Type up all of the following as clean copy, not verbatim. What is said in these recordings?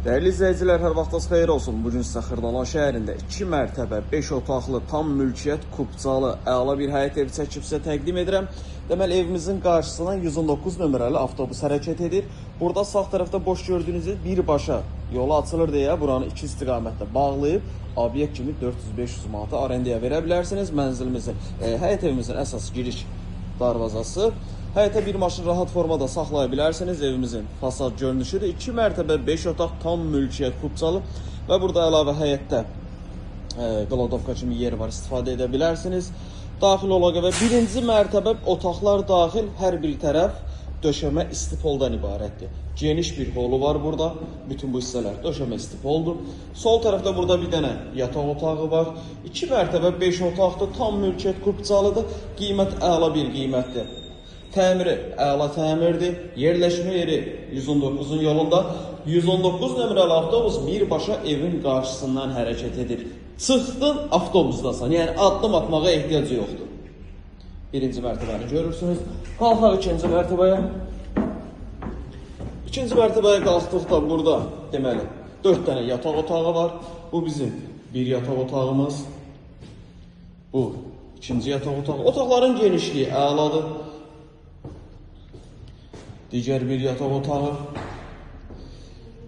Değerli izləyicilər, hər vaxtınız xeyir olsun. Bugün sizə Xırdalan şəhərində 2 mərtəbə, 5 otaqlı, tam mülkiyyət, kubcalı, əla bir həyət evi çəkib sizə təqdim edirəm. Deməli, evimizin qarşısından 119 nömrəli avtobus hərəkət edir. Burada sağ tərəfdə boş gördüyünüz birbaşa yolu açılır deyə buranı iki istiqamətdə bağlayıb obyekt kimi 400-500 manata arendaya verə bilərsiniz. Mənzilimizin, həyət evimizin əsas giriş darvazası. Həyətə bir maşın rahat formada saxlaya bilərsiniz. Evimizin fasad görünüşüdür. 2 mərtəbə, 5 otaq, tam mülkiyyət, kubcalı və burada əlavə həyətdə qlodovka kimi yer var, istifadə edə bilərsiniz. Daxil olağı və birinci mərtəbə otaqlar daxil, hər bir tərəf döşəmə istipoldan ibarətdir. Geniş bir holu var burada. Bütün bu hissələr döşəmə istipoldur. Sol tərəfdə burada bir dənə yataq otağı var. 2 mərtəbə, 5 otaqdır, tam mülkiyyət, kubcalıdır. Qiymət əla bir qiymətdir. Təmiri əla təmirdir. Yerləşmə yeri 119-un yolunda. 119 nömrəli avtobus birbaşa evin qarşısından hərəkət edir. Çıxdın, avtobusdasan. Yəni addım atmağa ehtiyac yoxdur. Birinci mərtəbəni görürsünüz. Qalxaq ikinci mərtəbəyə. İkinci mərtəbəyə qalxdıqda burada deməli 4 dənə yataq otağı var. Bu bizim bir yataq otağımız. Bu ikinci yataq otağı. Otaqların genişliyi əladır. Digər bir yataq otağı.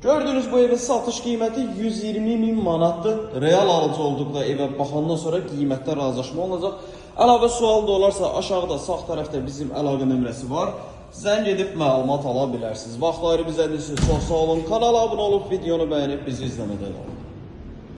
Gördüyünüz bu evin satış qiyməti 120.000 manatdır. Real alıcı olduqda evə baxandan sonra qiymətdə razılaşma olacaq. Əlavə sual da olarsa aşağıda sağ tərəfdə bizim əlaqə nömrəsi var. Zəng edib məlumat ala bilərsiniz. Vaxtları bizə edirsiniz. Çox sağ olun. Kanala abunə olub videonu bəyənib bizi izləmədə qalın.